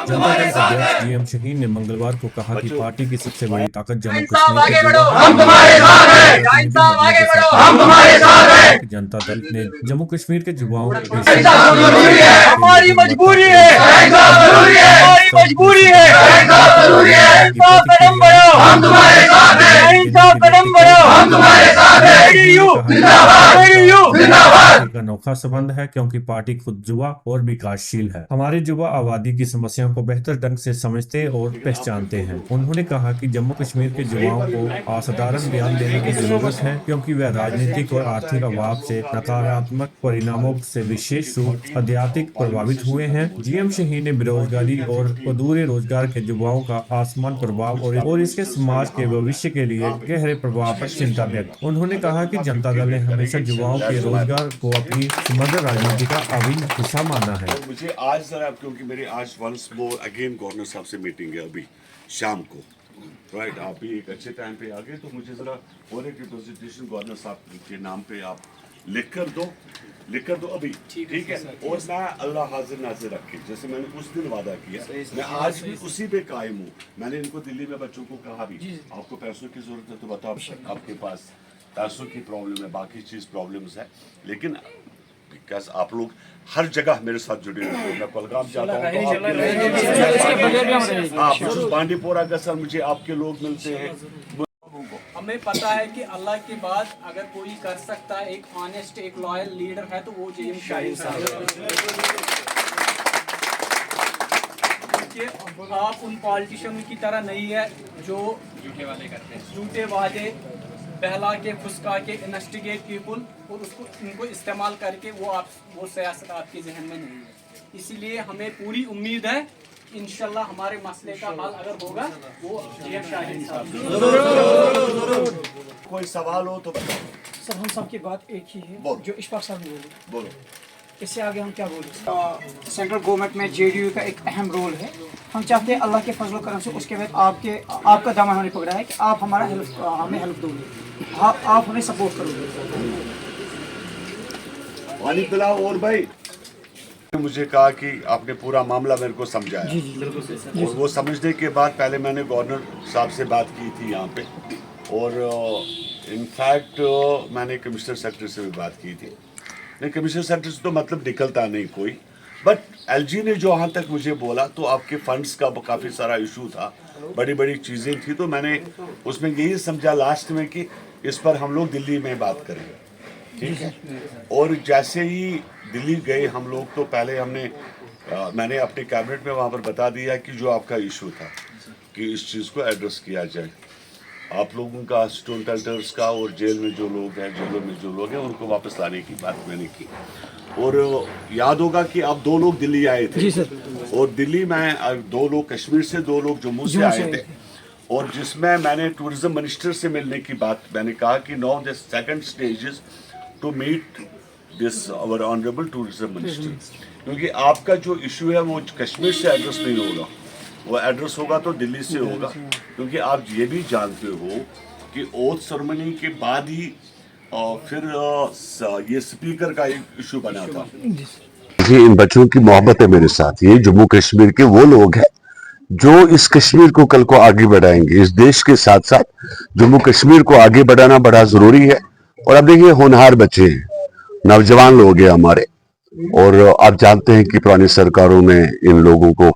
जनता दल अध्यक्ष जीएम शहीन ने मंगलवार को कहा कि पार्टी की सबसे बड़ी ताकत जम्मू कश्मीर के जनता दल ने जम्मू कश्मीर के युवाओं हमारी मजबूरी है, हमारी मजबूरी है। कदम बढ़ो, हम तुम्हारे साथ हैं। कदम बढ़ो, हम तुम्हारे साथ हैं। का अनोखा संबंध है क्योंकि पार्टी खुद युवा और विकासशील है। हमारे युवा आबादी की समस्याओं को बेहतर ढंग से समझते और पहचानते हैं। उन्होंने कहा कि जम्मू कश्मीर के युवाओं को असाधारण ध्यान देने की जरूरत है क्योंकि वे राजनीतिक और आर्थिक अभाव से नकारात्मक परिणामों से विशेष रूप अत्यधिक प्रभावित हुए हैं। जीएम शहीन ने बेरोजगारी और अधूरे रोजगार के युवाओं का आसमान प्रभाव और इसके समाज के भविष्य के लिए गहरे प्रभाव पर चिंता व्यक्त। उन्होंने कहा कि जनता दल ने हमेशा युवाओं के रोजगार को अपनी समग्र राजनीति का अभिन्न हिस्सा माना है। मुझे आज जरा, क्योंकि मेरी आज वंस मोर अगेन गवर्नर साहब से मीटिंग है अभी शाम को, राइट। आप भी एक अच्छे टाइम पे आ गए, तो मुझे जरा और एक रिप्रेजेंटेशन गवर्नर साहब के नाम पे आप लिख कर दो अभी, ठीक है। और मैं अल्लाह हाजिर नाजिर रखे, जैसे मैंने उस दिन वादा किया, मैं आज भी उसी पे कायम हूँ। मैंने इनको दिल्ली में बच्चों को कहा भी, आपको पैसों की जरूरत है तो बताओ, आपके पास पैसों की प्रॉब्लम है, बाकी चीज प्रॉब्लम्स है, लेकिन बिकॉज आप लोग हर जगह मेरे साथ जुड़े हुए हैं। मैं कुलगाम जाता हूँ, बांडीपोरा का सर मुझे आपके लोग मिलते हैं। हमें पता है कि अल्लाह के बाद अगर कोई कर सकता है, एक ऑनेस्ट, एक लॉयल लीडर है तो वो जीएम शाहीन साहब है। आप उन पॉलिटिशियन की तरह नहीं है जो झूठे वादे करते हैं, झूठे वादे बहला के, फुसका के, इन्वेस्टिगेट पीपुल और उनको इस्तेमाल करके वो सियासत आपके जहन में नहीं है। इसीलिए हमें पूरी उम्मीद है इंशाल्लाह हमारे मसले का हल अगर होगा वो जीएम शाहीन साहब। कोई सवाल हो तो बताओ। सर हम सब की बात एक ही है जो इशफाक साहब ने बोलो। इससे आगे हम क्या बोलें। सेंट्रल गवर्नमेंट में जेडीयू का एक अहम रोल है। हम चाहते हैं अल्लाह के फजल करम से उसके बाद आपका दामन हमने पकड़ा है कि आप हमें हेल्प दोगे, आप हमें सपोर्ट करोगे। पानी पिलाओ। और भाई मुझे कहा कि आपने पूरा मामला मेरे को समझाया, और वो समझने के बाद पहले मैंने गवर्नर साहब से बात की थी यहाँ पे, और इनफैक्ट मैंने कमिश्नर सेक्रेटरी से भी बात की थी। नहीं, कमिश्नर सेक्रेटरी से तो मतलब निकलता नहीं कोई, बट एलजी ने जो यहाँ तक मुझे बोला तो आपके फंड्स का काफ़ी सारा इशू था, बड़ी बड़ी चीज़ें थी, तो मैंने उसमें यही समझा लास्ट में कि इस पर हम लोग दिल्ली में बात करेंगे, ठीक है। और जैसे ही दिल्ली गए हम लोग, तो पहले मैंने अपने कैबिनेट में वहाँ पर बता दिया कि जो आपका इशू था कि इस चीज़ को एड्रेस किया जाए। आप लोगों का स्टोन कल्टर्स का और जेल में जो लोग हैं, जेलों में जो लोग हैं, उनको वापस लाने की बात मैंने की। और याद होगा कि आप 2 लोग दिल्ली आए थे जी सर। और दिल्ली में 2 लोग कश्मीर से, 2 लोग जम्मू से आए थे, और जिसमें मैंने टूरिज्म मिनिस्टर से मिलने की बात मैंने कहा कि now the second stage is to meet this our honourable tourism minister, क्योंकि आपका जो इशू है वो कश्मीर से एड्रेस नहीं होगा, वो एड्रेस होगा तो दिल्ली से होगा, क्योंकि आप ये भी जानते हो कि ओथ सेरेमनी के बाद ही फिर ये स्पीकर का एक इशू बना था। इन बच्चों की मोहब्बत है मेरे साथ। ये जम्मू कश्मीर के वो लोग हैं जो इस कश्मीर को कल को आगे बढ़ाएंगे। इस देश के साथ साथ जम्मू कश्मीर को आगे बढ़ाना बड़ा जरूरी है। और अब देखिए होनहार बच्चे हैं, नौजवान लोग हैं हमारे, और आप जानते हैं कि पुरानी सरकारों में इन लोगों को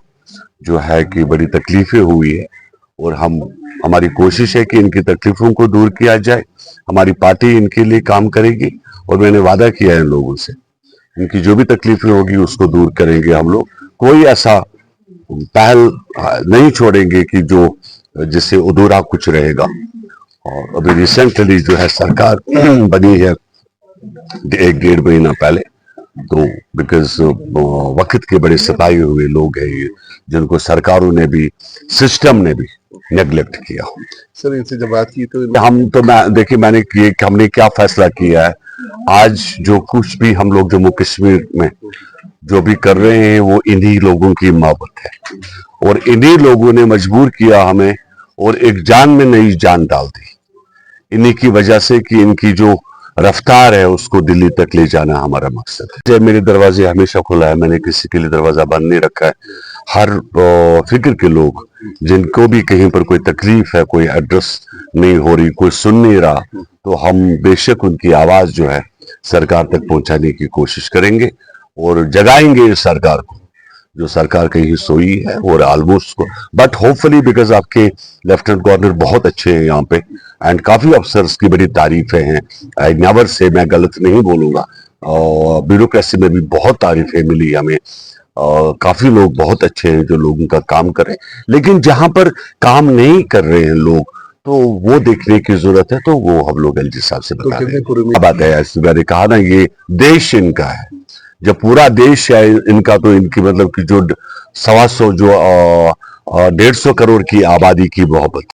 जो है कि बड़ी तकलीफें हुई है, और हमारी कोशिश है कि इनकी तकलीफों को दूर किया जाए। हमारी पार्टी इनके लिए काम करेगी, और मैंने वादा किया है इन लोगों से, इनकी जो भी तकलीफें होगी उसको दूर करेंगे हम लोग। कोई ऐसा पहल नहीं छोड़ेंगे कि जिससे अधूरा कुछ रहेगा। और अभी रिसेंटली जो है सरकार बनी है 1-1.5 महीना पहले, तो बिकॉज वक्त के बड़े सताए हुए लोग हैं ये, जिनको सरकारों ने भी, सिस्टम ने भी नेग्लेक्ट किया। सर इनसे जब बात की तो हमने क्या फैसला किया है। आज जो कुछ भी हम लोग जम्मू कश्मीर में जो भी कर रहे हैं वो इन्हीं लोगों की मोहब्बत है, और इन्हीं लोगों ने मजबूर किया हमें, और एक जान में नई जान डाल दी इन्हीं की वजह से कि इनकी जो रफ्तार है उसको दिल्ली तक ले जाना हमारा मकसद है। मेरे दरवाजे हमेशा खुला है, मैंने किसी के लिए दरवाजा बंद नहीं रखा है। हर फिक्र के लोग जिनको भी कहीं पर कोई तकलीफ है, कोई एड्रेस नहीं हो रही, कोई सुन नहीं रहा, तो हम बेशक उनकी आवाज जो है सरकार तक पहुंचाने की कोशिश करेंगे और जगाएंगे इस सरकार को, जो सरकार कहीं सोई है। और ऑलमोस्ट को बट होपफुली बिकॉज आपके लेफ्टिनेंट गवर्नर बहुत अच्छे हैं यहाँ पे एंड काफी अफसर्स की बड़ी तारीफें हैं। आई नेवर से, मैं गलत नहीं बोलूंगा, और ब्यूरोक्रेसी में भी बहुत तारीफें मिली हमें। काफी लोग बहुत अच्छे हैं जो लोगों का काम कर रहे हैं, लेकिन जहां पर काम नहीं कर रहे हैं लोग, तो वो देखने की जरूरत है। तो वो हम लोग एलजी साहब से बता रहे हैं। बात है, ऐसे मैंने कहा ना, ये देश इनका है। जब पूरा देश है इनका, तो इनकी मतलब कि जो 125 जो 150 करोड़ की आबादी की मोहब्बत